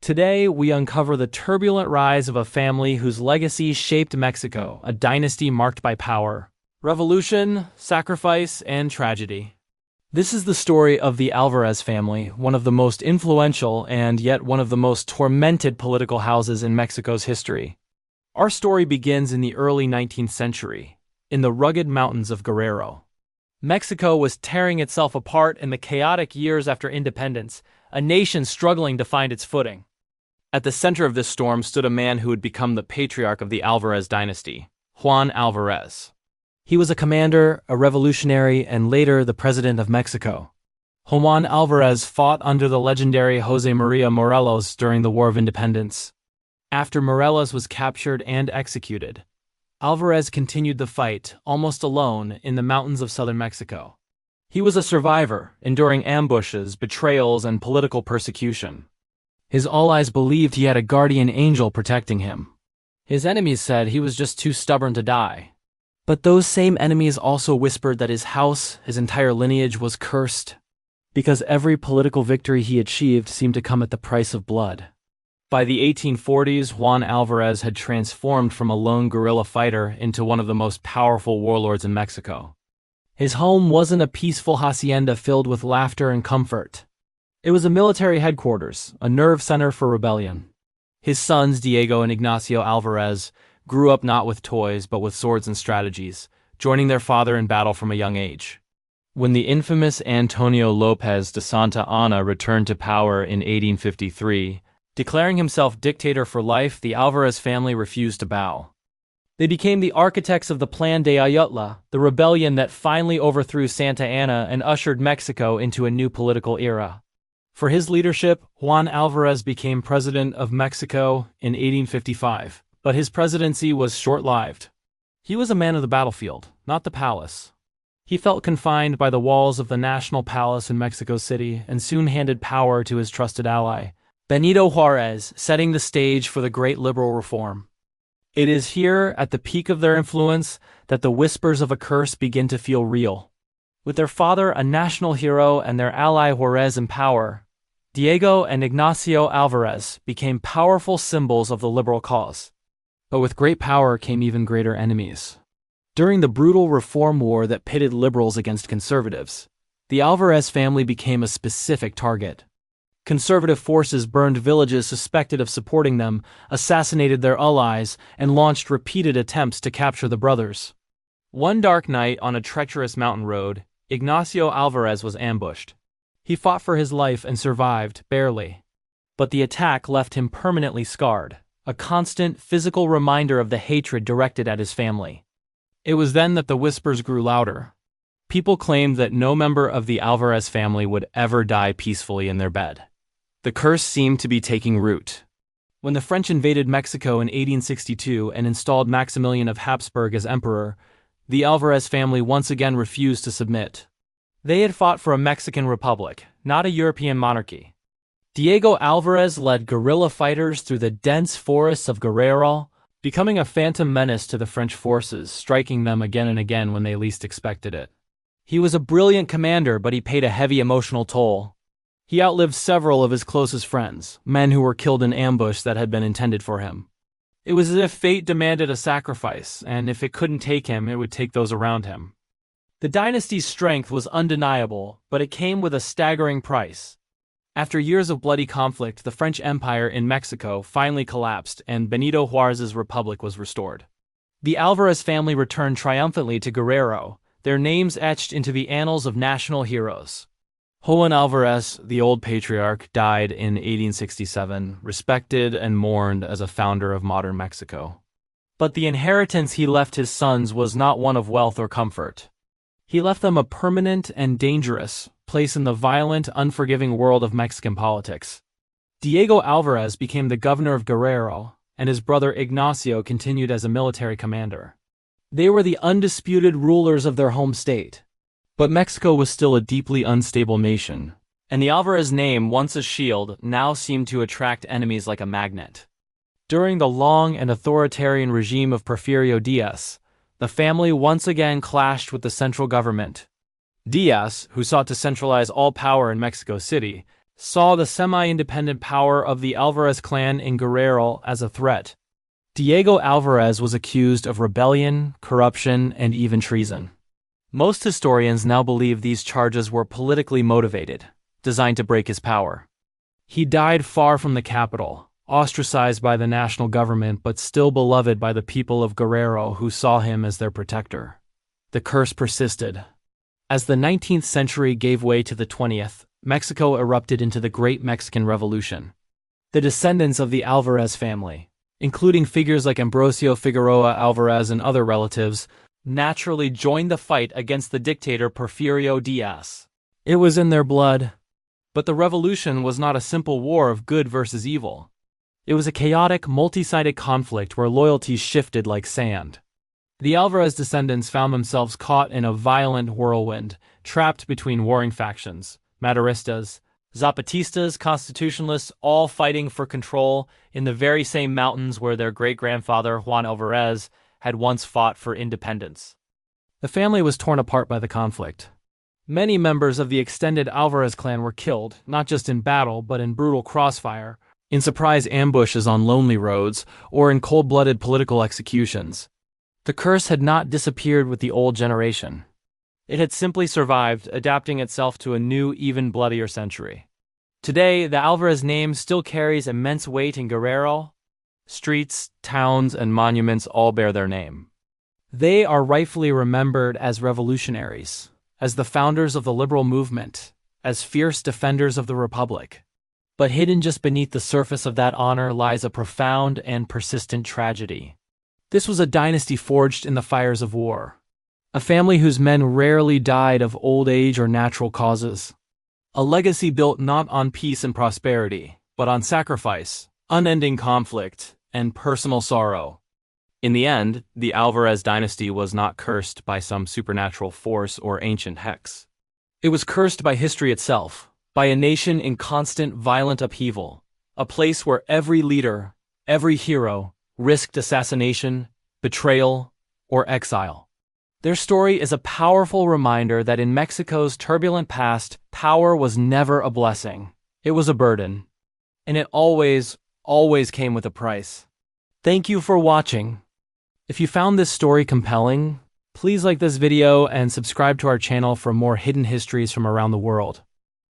Today, we uncover the turbulent rise of a family whose legacy shaped Mexico, a dynasty marked by power, revolution, sacrifice, and tragedy. This is the story of the Álvarez family, one of the most influential and yet one of the most tormented political houses in Mexico's history. Our story begins in the early 19th century, in the rugged mountains of Guerrero. Mexico was tearing itself apart in the chaotic years after independence, a nation struggling to find its footing. At the center of this storm stood a man who would become the patriarch of the Álvarez Dynasty, Juan Álvarez. He was a commander, a revolutionary, and later the president of Mexico. Juan Álvarez fought under the legendary José María Morelos during the War of Independence. After Morelos was captured and executed, Álvarez continued the fight, almost alone, in the mountains of southern Mexico. He was a survivor, enduring ambushes, betrayals, and political persecution. His allies believed he had a guardian angel protecting him. His enemies said he was just too stubborn to die. But those same enemies also whispered that his house, his entire lineage, was cursed, because every political victory he achieved seemed to come at the price of blood. By the 1840s, Juan Álvarez had transformed from a lone guerrilla fighter into one of the most powerful warlords in Mexico. His home wasn't a peaceful hacienda filled with laughter and comfort. It was a military headquarters, a nerve center for rebellion. His sons, Diego and Ignacio Álvarez, grew up not with toys but with swords and strategies, joining their father in battle from a young age. When the infamous Antonio López de Santa Anna returned to power in 1853, declaring himself dictator for life, the Álvarez family refused to bow. They became the architects of the Plan de Ayutla, the rebellion that finally overthrew Santa Anna and ushered Mexico into a new political era. For his leadership, Juan Álvarez became president of Mexico in 1855, but his presidency was short-lived. He was a man of the battlefield, not the palace. He felt confined by the walls of the National Palace in Mexico City and soon handed power to his trusted ally, Benito Juárez, setting the stage for the Great Liberal Reform. It is here, at the peak of their influence, that the whispers of a curse begin to feel real. With their father a national hero and their ally Juárez in power, Diego and Ignacio Álvarez became powerful symbols of the liberal cause. But with great power came even greater enemies. During the brutal reform war that pitted liberals against conservatives, the Álvarez family became a specific target. Conservative forces burned villages suspected of supporting them, assassinated their allies, and launched repeated attempts to capture the brothers. One dark night on a treacherous mountain road, Ignacio Álvarez was ambushed. He fought for his life and survived, barely. But the attack left him permanently scarred, a constant physical reminder of the hatred directed at his family. It was then that the whispers grew louder. People claimed that no member of the Álvarez family would ever die peacefully in their bed. The curse seemed to be taking root. When the French invaded Mexico in 1862 and installed Maximilian of Habsburg as emperor, the Álvarez family once again refused to submit. They had fought for a Mexican republic, not a European monarchy. Diego Álvarez led guerrilla fighters through the dense forests of Guerrero, becoming a phantom menace to the French forces, striking them again and again when they least expected it. He was a brilliant commander, but he paid a heavy emotional toll. He outlived several of his closest friends, men who were killed in ambush that had been intended for him. It was as if fate demanded a sacrifice, and if it couldn't take him, it would take those around him. The dynasty's strength was undeniable, but it came with a staggering price. After years of bloody conflict, the French Empire in Mexico finally collapsed and Benito Juárez's republic was restored. The Álvarez family returned triumphantly to Guerrero, their names etched into the annals of national heroes. Juan Álvarez, the old patriarch, died in 1867, respected and mourned as a founder of modern Mexico. But the inheritance he left his sons was not one of wealth or comfort. He left them a permanent and dangerous place in the violent, unforgiving world of Mexican politics. Diego Álvarez became the governor of Guerrero, and his brother Ignacio continued as a military commander. They were the undisputed rulers of their home state. But Mexico was still a deeply unstable nation, and the Álvarez name, once a shield, now seemed to attract enemies like a magnet. During the long and authoritarian regime of Porfirio Díaz, the family once again clashed with the central government. Díaz, who sought to centralize all power in Mexico City, saw the semi-independent power of the Álvarez clan in Guerrero as a threat. Diego Álvarez was accused of rebellion, corruption, and even treason. Most historians now believe these charges were politically motivated, designed to break his power. He died far from the capital, ostracized by the national government but still beloved by the people of Guerrero who saw him as their protector. The curse persisted. As the 19th century gave way to the 20th, Mexico erupted into the Great Mexican Revolution. The descendants of the Álvarez family, including figures like Ambrosio Figueroa Álvarez and other relatives, naturally joined the fight against the dictator Porfirio Diaz. It was in their blood. But the revolution was not a simple war of good versus evil. It was a chaotic, multi-sided conflict where loyalties shifted like sand. The Álvarez descendants found themselves caught in a violent whirlwind, trapped between warring factions, Maderistas, Zapatistas, Constitutionalists, all fighting for control in the very same mountains where their great-grandfather Juan Álvarez had once fought for independence. The family was torn apart by the conflict. Many members of the extended Álvarez clan were killed, not just in battle but in brutal crossfire, in surprise ambushes on lonely roads, or in cold-blooded political executions. The curse had not disappeared with the old generation. It had simply survived, adapting itself to a new, even bloodier century. Today, the Álvarez name still carries immense weight in Guerrero. Streets, towns, and monuments all bear their name. They are rightfully remembered as revolutionaries, as the founders of the liberal movement, as fierce defenders of the Republic. But hidden just beneath the surface of that honor lies a profound and persistent tragedy. This was a dynasty forged in the fires of war, a family whose men rarely died of old age or natural causes, a legacy built not on peace and prosperity, but on sacrifice, unending conflict, and personal sorrow. In the end, the Álvarez dynasty was not cursed by some supernatural force or ancient hex. It was cursed by history itself, by a nation in constant violent upheaval, a place where every leader, every hero, risked assassination, betrayal, or exile. Their story is a powerful reminder that in Mexico's turbulent past, power was never a blessing. It was a burden. And it always came with a price. Thank you for watching. If you found this story compelling, please like this video and subscribe to our channel for more hidden histories from around the world.